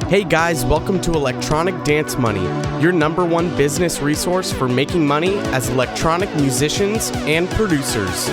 Hey guys, welcome to Electronic Dance Money, your number one business resource for making money as electronic musicians and producers.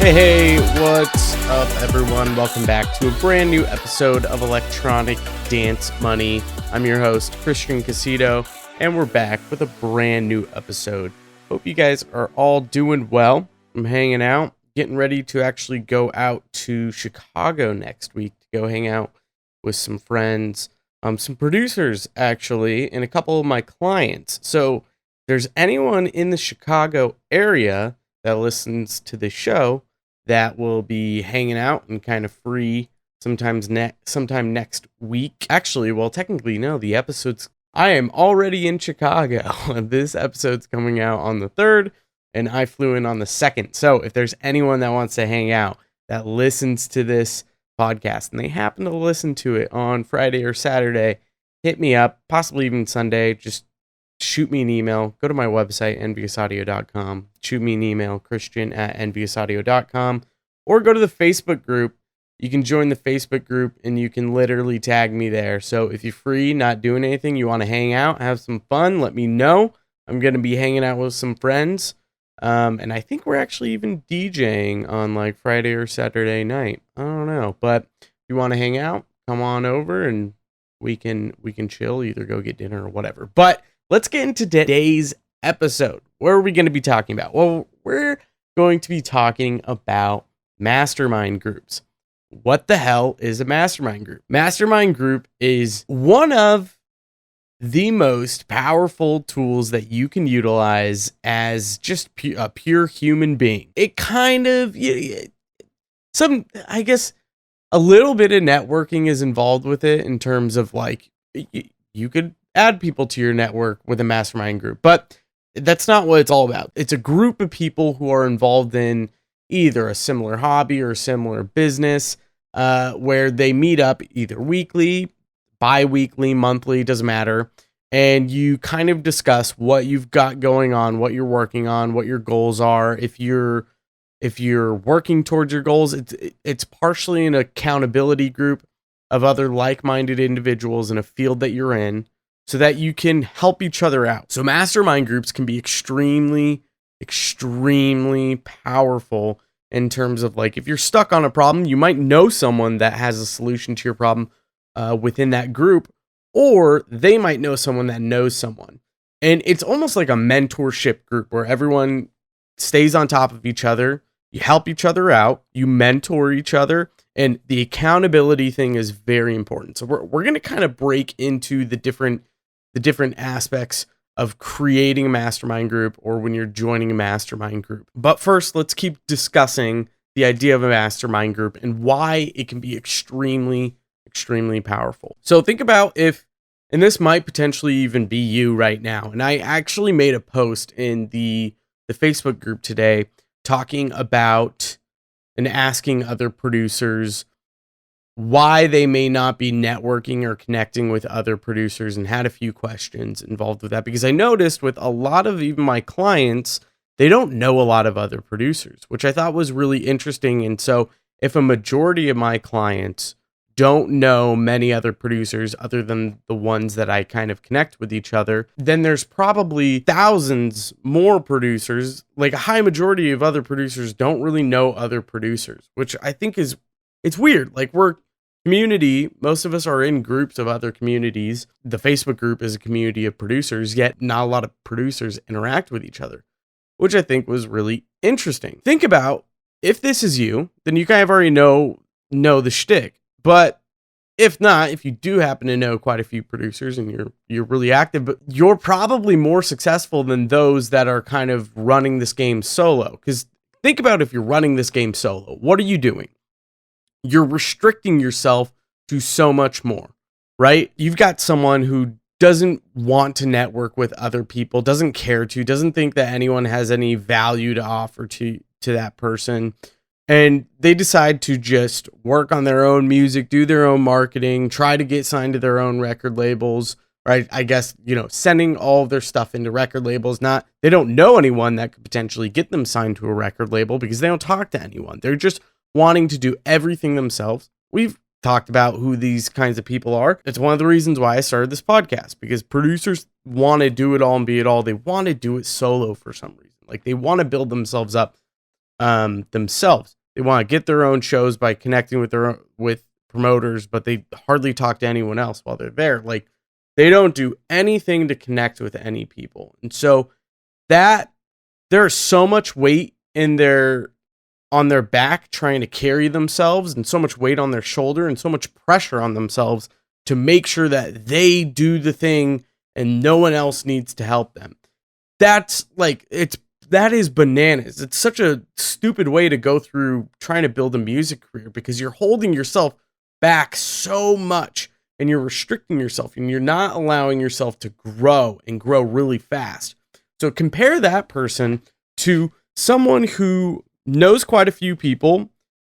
Hey, what's up, everyone? Welcome back to a brand new episode of Electronic Dance Money. I'm your host, Christian Casito, and we're back with a brand new episode. Hope you guys are all doing well. I'm hanging out, getting ready to actually go out to Chicago next week to go hang out with some friends, some producers, actually, and a couple of my clients. So if there's anyone in the Chicago area that listens to the show that will be hanging out and kind of free sometime next week. Actually, well, technically, no, I am already in Chicago. This episode's coming out on the 3rd, and I flew in on the 2nd. So if there's anyone that wants to hang out that listens to this podcast and they happen to listen to it on Friday or Saturday, hit me up, possibly even Sunday. Just shoot me an email. Go to my website, enviousaudio.com. Shoot me an email, christian@enviousaudio.com. Or go to the Facebook group. You can join the Facebook group, and you can literally tag me there. So if you're free, not doing anything, you want to hang out, have some fun, let me know. I'm going to be hanging out with some friends. And I think we're actually even DJing on like Friday or Saturday night. I don't know. But if you want to hang out, come on over, and we can chill, either go get dinner or whatever. But let's get into today's episode. What are we going to be talking about? Well, we're going to be talking about mastermind groups. What the hell is a mastermind group? Mastermind group is one of the most powerful tools that you can utilize as just a pure human being. It kind of, I guess, a little bit of networking is involved with it in terms of like, you could add people to your network with a mastermind group, but that's not what it's all about. It's a group of people who are involved in either a similar hobby or a similar business, where they meet up either weekly, bi-weekly, monthly, doesn't matter, and you kind of discuss what you've got going on, what you're working on, what your goals are. If you're working towards your goals, it's partially an accountability group of other like-minded individuals in a field that you're in, so that you can help each other out. So mastermind groups can be extremely powerful in terms of like, if you're stuck on a problem, you might know someone that has a solution to your problem within that group, or they might know someone that knows someone. And it's almost like a mentorship group where everyone stays on top of each other. You help each other out, you mentor each other, and the accountability thing is very important. So we're going to kind of break into the different aspects of creating a mastermind group or when you're joining a mastermind group. But first, let's keep discussing the idea of a mastermind group and why it can be extremely powerful. So think about and this might potentially even be you right now. And I actually made a post in the Facebook group today talking about and asking other producers why they may not be networking or connecting with other producers, and had a few questions involved with that, because I noticed with a lot of even my clients, they don't know a lot of other producers, which I thought was really interesting. And so if a majority of my clients don't know many other producers other than the ones that I kind of connect with each other, then there's probably thousands more producers. Like a high majority of other producers don't really know other producers, which I think it's weird. Like, we're community, most of us are in groups of other communities. The Facebook group is a community of producers, yet not a lot of producers interact with each other, which I think was really interesting. Think about, if this is you, then you kind of already know the shtick. But if not, if you do happen to know quite a few producers and you're really active, but you're probably more successful than those that are kind of running this game solo. Because think about, if you're running this game solo, what are you doing? You're restricting yourself to so much more, right? You've got someone who doesn't want to network with other people, doesn't care to, doesn't think that anyone has any value to offer to that person. And they decide to just work on their own music, do their own marketing, try to get signed to their own record labels, right? I guess, sending all of their stuff into record labels. They don't know anyone that could potentially get them signed to a record label because they don't talk to anyone. They're just wanting to do everything themselves. We've talked about who these kinds of people are. It's one of the reasons why I started this podcast, because producers want to do it all and be it all. They want to do it solo for some reason. Like, they want to build themselves up themselves. They want to get their own shows by connecting with promoters, but they hardly talk to anyone else while they're there. Like, they don't do anything to connect with any people. And so that there's so much weight on their back trying to carry themselves, and so much weight on their shoulder, and so much pressure on themselves to make sure that they do the thing and no one else needs to help them. That is bananas. It's such a stupid way to go through trying to build a music career, because you're holding yourself back so much and you're restricting yourself and you're not allowing yourself to grow and grow really fast. So compare that person to someone who knows quite a few people,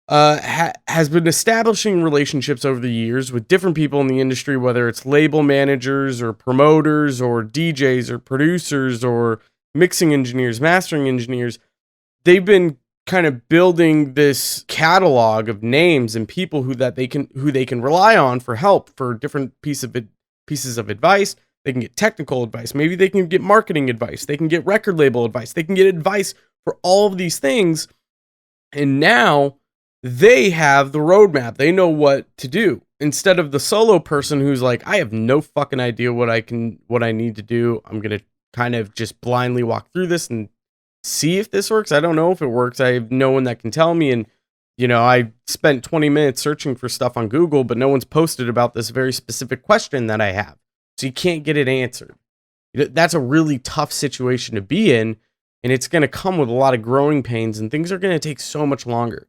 has been establishing relationships over the years with different people in the industry, whether it's label managers or promoters or DJs or producers or mixing engineers, mastering engineers. They've been kind of building this catalog of names and people who they can rely on for help for different pieces of advice. They can get technical advice. Maybe they can get marketing advice. They can get record label advice. They can get advice for all of these things. And now they have the roadmap. They know what to do, instead of the solo person who's like, I have no fucking idea what I need to do. I'm going to kind of just blindly walk through this and see if this works. I don't know if it works. I have no one that can tell me. And, I spent 20 minutes searching for stuff on Google, but no one's posted about this very specific question that I have. So you can't get it answered. That's a really tough situation to be in. And it's going to come with a lot of growing pains, and things are going to take so much longer.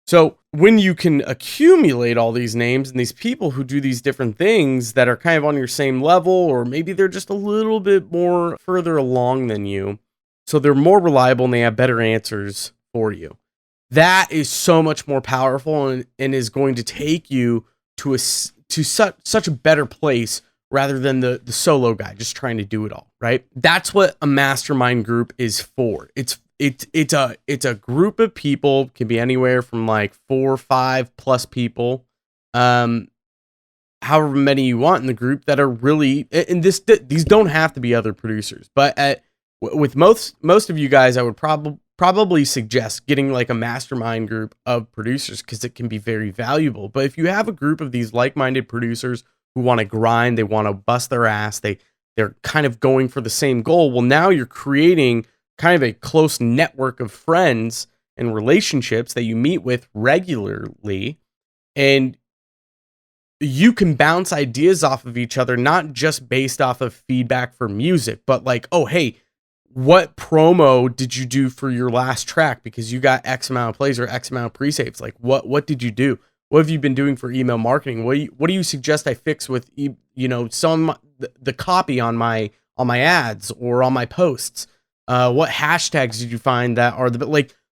So when you can accumulate all these names and these people who do these different things that are kind of on your same level, or maybe they're just a little bit more further along than you, so they're more reliable and they have better answers for you, that is so much more powerful and is going to take you to such a better place, rather than the solo guy just trying to do it all, right? That's what a mastermind group is for. It's a group of people, can be anywhere from like 4 or 5 plus people, however many you want in the group, that are really, and these don't have to be other producers, but with most of you guys, I would probably suggest getting like a mastermind group of producers, because it can be very valuable. But if you have a group of these like-minded producers who want to grind, they want to bust their ass, they're kind of going for the same goal, well, now you're creating kind of a close network of friends and relationships that you meet with regularly, and you can bounce ideas off of each other, not just based off of feedback for music, but like, oh, hey, what promo did you do for your last track because you got X amount of plays or X amount of pre-saves? Like, what did you do? What have you been doing for email marketing? What do you suggest I fix with the copy on my ads or on my posts? What hashtags did you find that are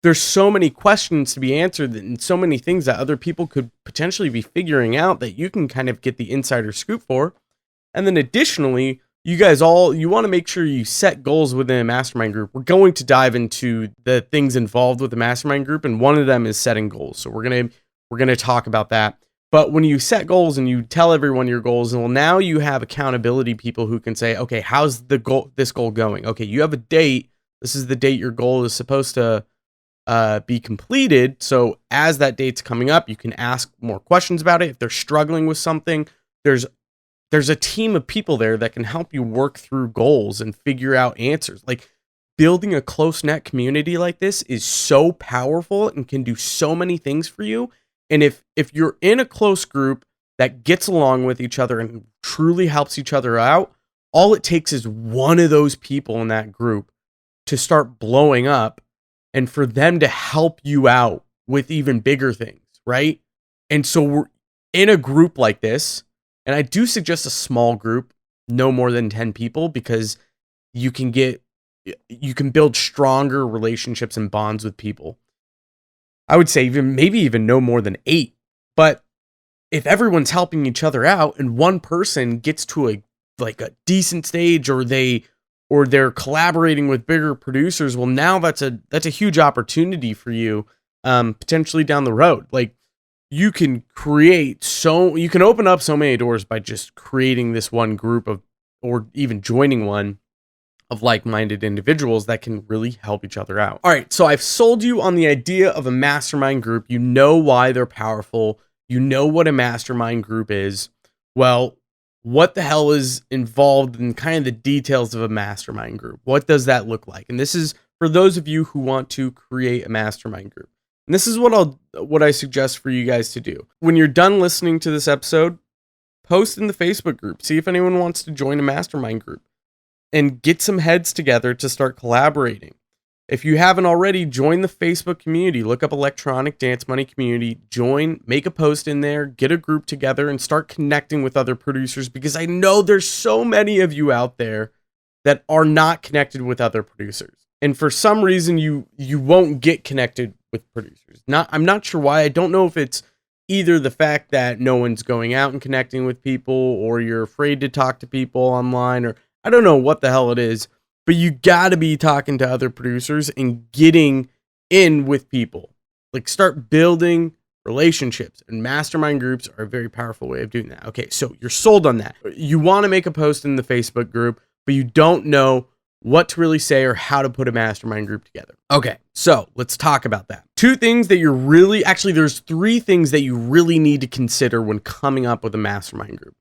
there's so many questions to be answered and so many things that other people could potentially be figuring out that you can kind of get the insider scoop for. And then additionally, you want to make sure you set goals within a mastermind group. We're going to dive into the things involved with the mastermind group, and one of them is setting goals. So we're going to talk about that. But when you set goals and you tell everyone your goals, well, now you have accountability people who can say, okay, how's this goal going? Okay, you have a date. This is the date your goal is supposed to be completed. So as that date's coming up, you can ask more questions about it. If they're struggling with something, there's a team of people there that can help you work through goals and figure out answers. Like, building a close-knit community like this is so powerful and can do so many things for you. And if you're in a close group that gets along with each other and truly helps each other out, all it takes is one of those people in that group to start blowing up and for them to help you out with even bigger things, right? And so we're in a group like this, and I do suggest a small group, no more than 10 people, because you can build stronger relationships and bonds with people. I would say maybe even no more than 8. But if everyone's helping each other out and one person gets to a decent stage, or they're collaborating with bigger producers, well, now that's a huge opportunity for you, potentially down the road. Like, you can open up so many doors by just creating this one group or even joining one of like-minded individuals that can really help each other out. All right, so I've sold you on the idea of a mastermind group. You know why they're powerful. You know what a mastermind group is. Well, what the hell is involved in kind of the details of a mastermind group? What does that look like? And this is for those of you who want to create a mastermind group. And this is what I suggest for you guys to do. When you're done listening to this episode, post in the Facebook group. See if anyone wants to join a mastermind group and get some heads together to start collaborating. If you haven't already, join the Facebook community. Look up Electronic Dance Money Community. Join, make a post in there, get a group together, and start connecting with other producers, because I know there's so many of you out there that are not connected with other producers. And for some reason, you won't get connected with producers. I'm not sure why. I don't know if it's either the fact that no one's going out and connecting with people, or you're afraid to talk to people online, or I don't know what the hell it is. But you got to be talking to other producers and getting in with people. Like, start building relationships, and mastermind groups are a very powerful way of doing that. Okay, so you're sold on that. You want to make a post in the Facebook group, but you don't know what to really say or how to put a mastermind group together. Okay, so let's talk about that. There's 3 things that you really need to consider when coming up with a mastermind group.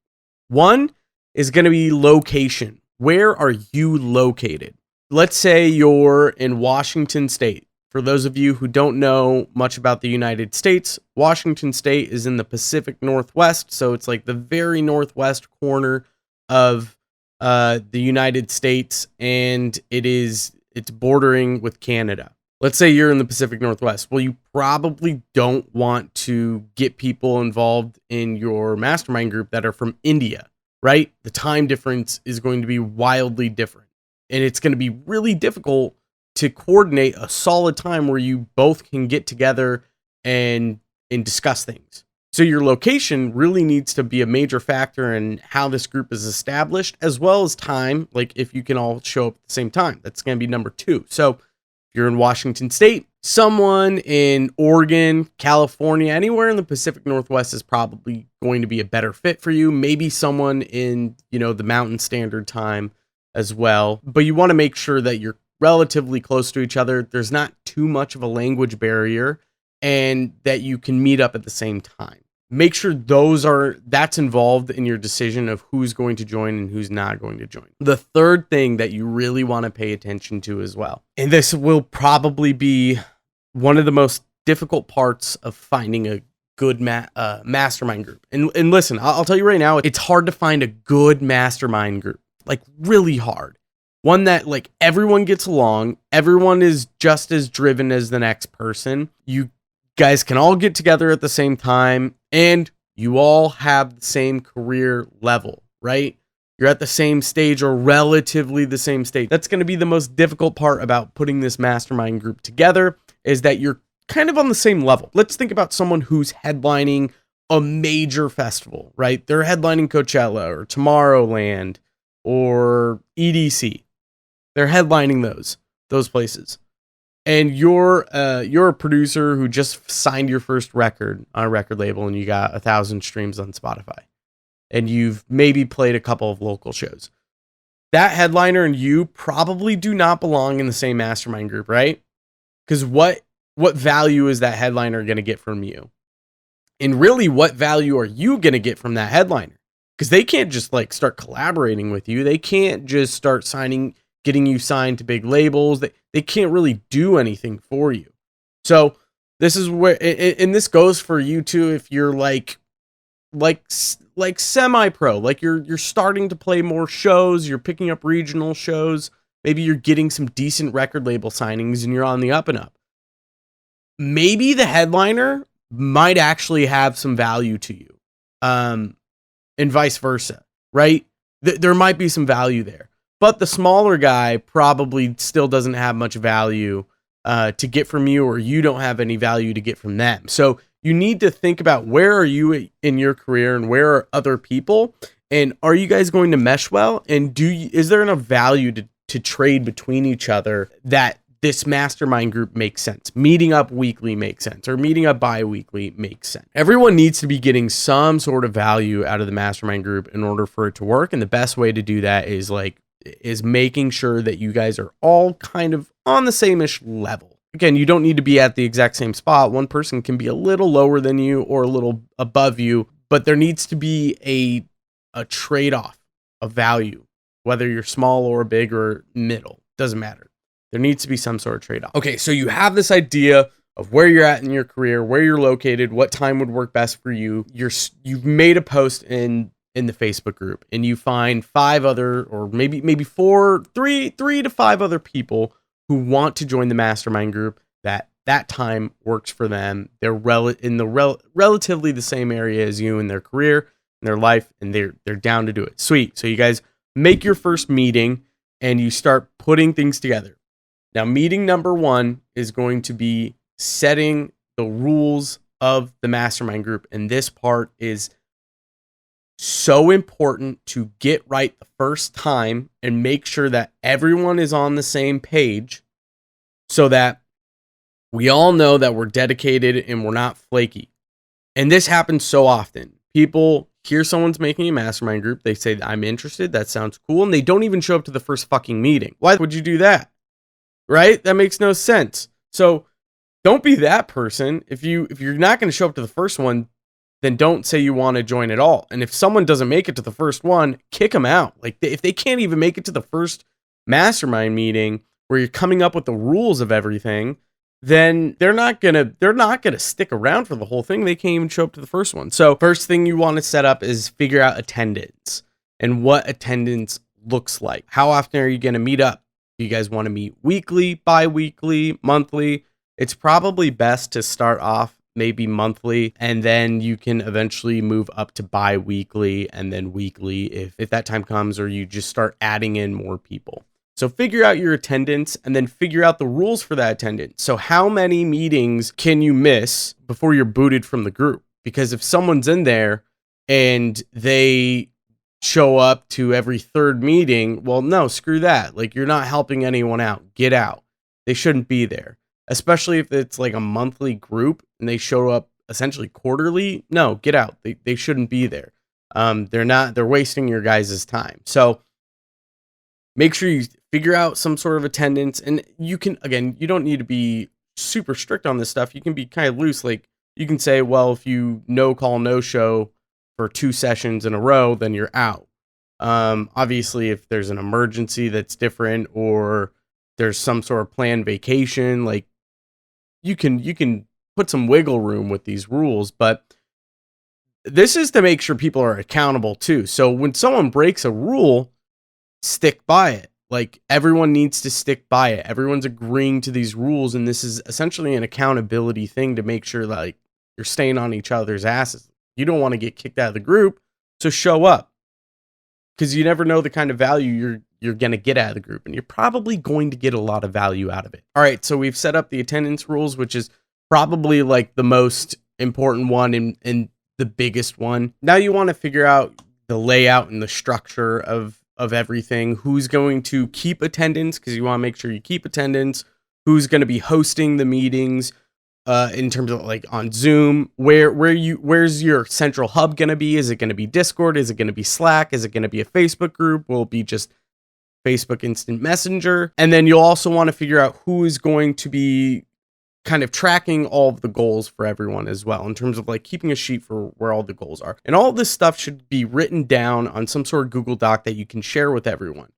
One is going to be location. Where are you located? Let's say you're in Washington State. For those of you who don't know much about the United States, Washington State is in the Pacific Northwest, so it's like the very northwest corner of the United States, and it's bordering with Canada. Let's say you're in the Pacific Northwest. Well, you probably don't want to get people involved in your mastermind group that are from India. Right? The time difference is going to be wildly different. And it's going to be really difficult to coordinate a solid time where you both can get together and discuss things. So your location really needs to be a major factor in how this group is established, as well as time. Like, if you can all show up at the same time, that's going to be number 2. So if you're in Washington State, someone in Oregon, California, anywhere in the Pacific Northwest is probably going to be a better fit for you. Maybe someone in, the Mountain Standard Time as well. But you want to make sure that you're relatively close to each other. There's not too much of a language barrier, and that you can meet up at the same time. Make sure that's involved in your decision of who's going to join and who's not going to join. The third thing that you really want to pay attention to as well, and this will probably be one of the most difficult parts of finding a good mastermind group. And listen, I'll tell you right now, it's hard to find a good mastermind group, like really hard. One that like everyone gets along, everyone is just as driven as the next person. You guys can all get together at the same time, and you all have the same career level, right? You're at the same stage, or relatively the same stage. That's going to be the most difficult part about putting this mastermind group together, is that you're kind of on the same level. Let's think about someone who's headlining a major festival, right? They're headlining Coachella or Tomorrowland or EDC. They're headlining those places. And you're a producer who just signed your first record on a record label, and you got 1,000 streams on Spotify, and you've maybe played a couple of local shows. That headliner and you probably do not belong in the same mastermind group, right? Because what value is that headliner going to get from you? And really, what value are you going to get from that headliner? Because they can't just like start collaborating with you. They can't just start getting you signed to big labels. They can't really do anything for you. So this is where, and this goes for you too, if you're like semi-pro, like you're starting to play more shows, you're picking up regional shows, maybe you're getting some decent record label signings and you're on the up and up. Maybe the headliner might actually have some value to you. And vice versa, right? There might be some value there. But the smaller guy probably still doesn't have much value to get from you, or you don't have any value to get from them. So you need to think about, where are you in your career and where are other people, and are you guys going to mesh well? And is there enough value to trade between each other that this mastermind group makes sense? Meeting up weekly makes sense, or meeting up bi-weekly makes sense. Everyone needs to be getting some sort of value out of the mastermind group in order for it to work. And the best way to do that is making sure that you guys are all kind of on the same-ish level. Again, you don't need to be at the exact same spot. One person can be a little lower than you or a little above you, but there needs to be a trade-off of value, whether you're small or big or middle, doesn't matter. There needs to be some sort of trade-off. Okay, so you have this idea of where you're at in your career, where you're located, what time would work best for you. You've made a post in the Facebook group, and you find 5 other, or maybe 3 to 5 other people who want to join the mastermind group that time works for them. They're relatively the same area as you in their career, in their life, and they're down to do it. Sweet. So you guys make your first meeting and you start putting things together. Now, meeting number 1 is going to be setting the rules of the mastermind group. And this part is so important to get right the first time and make sure that everyone is on the same page, so that we all know that we're dedicated and we're not flaky. And this happens so often. People hear someone's making a mastermind group. They say, I'm interested. That sounds cool. And they don't even show up to the first fucking meeting. Why would you do that? Right? That makes no sense. So don't be that person. If you're not going to show up to the first one, then don't say you want to join at all. And if someone doesn't make it to the first one, kick them out. Like, if they can't even make it to the first mastermind meeting where you're coming up with the rules of everything, then they're not gonna stick around for the whole thing. They can't even show up to the first one. So first thing you want to set up is figure out attendance and what attendance looks like. How often are you going to meet up? Do you guys want to meet weekly, bi-weekly, monthly? It's probably best to start off maybe monthly, and then you can eventually move up to bi-weekly and then weekly if that time comes, or you just start adding in more people. So figure out your attendance and then figure out the rules for that attendance. So how many meetings can you miss before you're booted from the group? Because if someone's in there and they show up to every 3rd meeting, well, no, screw that. Like, you're not helping anyone out. Get out. They shouldn't be there. Especially if it's like a monthly group and they show up essentially quarterly. No, get out. They shouldn't be there. They're wasting your guys' time. So make sure you figure out some sort of attendance, and you don't need to be super strict on this stuff. You can be kind of loose. Like, you can say, well, if you no call, no show for 2 sessions in a row, then you're out. Obviously, if there's an emergency that's different, or there's some sort of planned vacation, like, you can put some wiggle room with these rules, but this is to make sure people are accountable too. So when someone breaks a rule, stick by it. Like, everyone needs to stick by it. Everyone's agreeing to these rules, and this is essentially an accountability thing to make sure that, like, you're staying on each other's asses. You don't want to get kicked out of the group, so show up, because you never know the kind of value you're going to get out of the group, and you're probably going to get a lot of value out of it. All right, so we've set up the attendance rules, which is probably like the most important one and the biggest one. Now you want to figure out the layout and the structure of everything. Who's going to keep attendance, because you want to make sure you keep attendance. Who's going to be hosting the meetings in terms of, like, on Zoom? Where's your central hub going to be? Is it going to be Discord? Is it going to be Slack? Is it going to be a Facebook group? Will it be just Facebook Instant Messenger? And then you'll also want to figure out who is going to be kind of tracking all of the goals for everyone as well, in terms of, like, keeping a sheet for where all the goals are. And all of this stuff should be written down on some sort of Google Doc that you can share with everyone.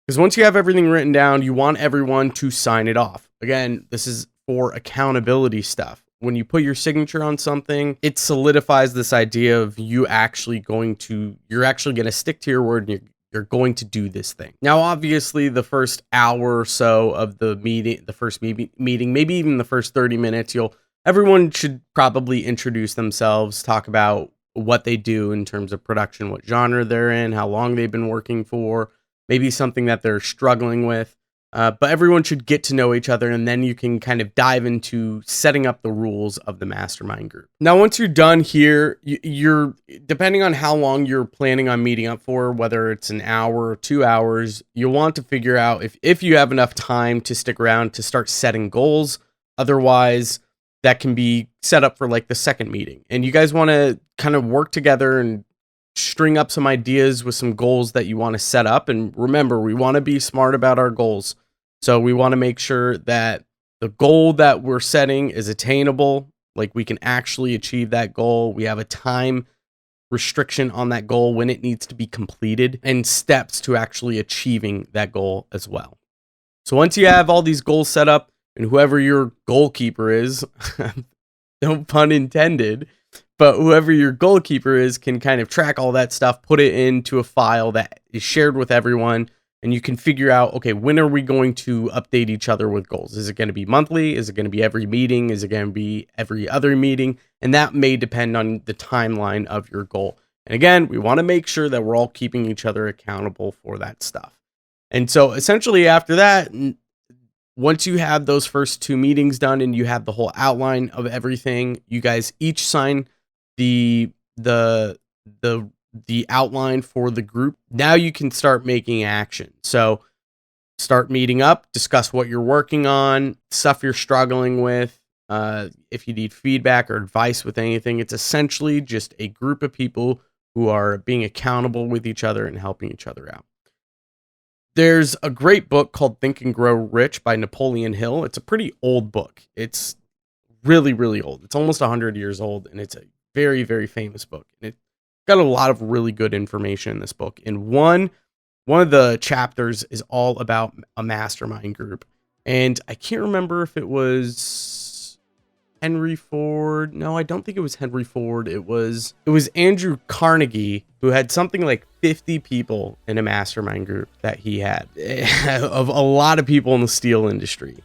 Because once you have everything written down, you want everyone to sign it off. Again, this is for accountability stuff. When you put your signature on something, it solidifies this idea of you're actually going to stick to your word, and you're going to do this thing. Now, obviously, the first hour or so of the meeting, maybe even the first 30 minutes, everyone should probably introduce themselves, talk about what they do in terms of production, what genre they're in, how long they've been working for, maybe something that they're struggling with. but everyone should get to know each other, and then you can kind of dive into setting up the rules of the mastermind group. Now, once you're done here, you're depending on how long you're planning on meeting up for, whether it's an hour or 2 hours, you'll want to figure out if you have enough time to stick around to start setting goals. Otherwise, that can be set up for like the second meeting, and you guys want to kind of work together and string up some ideas with some goals that you want to set up. And remember, we want to be smart about our goals. So we want to make sure that the goal that we're setting is attainable, like we can actually achieve that goal. We have a time restriction on that goal when it needs to be completed, and steps to actually achieving that goal as well. So once you have all these goals set up, and whoever your goalkeeper is, no pun intended, but whoever your goalkeeper is can kind of track all that stuff, put it into a file that is shared with everyone, and you can figure out, okay, when are we going to update each other with goals? Is it going to be monthly? Is it going to be every meeting? Is it going to be every other meeting? And that may depend on the timeline of your goal. And again, we want to make sure that we're all keeping each other accountable for that stuff. And so essentially after that, once you have those first 2 meetings done and you have the whole outline of everything, you guys each sign the outline for the group. Now you can start making action. So start meeting up, discuss what you're working on, stuff you're struggling with. If you need feedback or advice with anything, it's essentially just a group of people who are being accountable with each other and helping each other out. There's a great book called Think and Grow Rich by Napoleon Hill. It's a pretty old book. It's really, really old. It's almost 100 years old, and it's a very, very famous book. And it's got a lot of really good information in this book. And one of the chapters is all about a mastermind group. And I can't remember if it was Henry Ford. No, I don't think it was Henry Ford. It was Andrew Carnegie, who had something like 50 people in a mastermind group that he had of a lot of people in the steel industry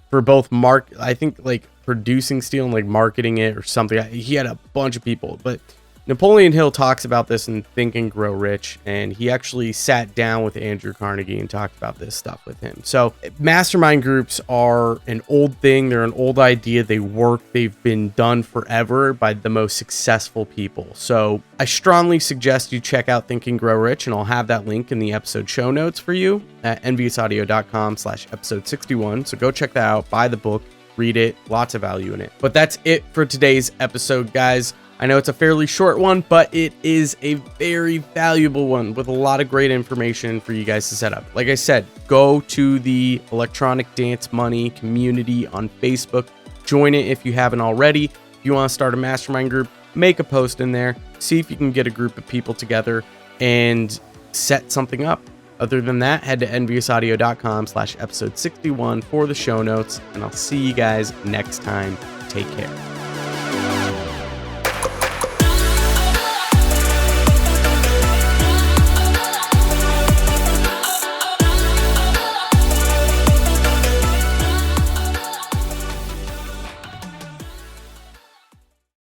for both I think like producing steel and like marketing it or something. He had a bunch of people, but Napoleon Hill talks about this in Think and Grow Rich, and he actually sat down with Andrew Carnegie and talked about this stuff with him. So mastermind groups are an old thing. They're an old idea. They work. They've been done forever by the most successful people. So I strongly suggest you check out Think and Grow Rich, and I'll have that link in the episode show notes for you at enviousaudio.com/episode 61. So go check that out, buy the book, read it, lots of value in it. But that's it for today's episode, guys. I know it's a fairly short one, but it is a very valuable one with a lot of great information for you guys to set up. Like I said, go to the Electronic Dance Money community on Facebook. Join it if you haven't already. If you want to start a mastermind group, make a post in there. See if you can get a group of people together and set something up. Other than that, head to enviousaudio.com/episode 61 for the show notes, and I'll see you guys next time. Take care.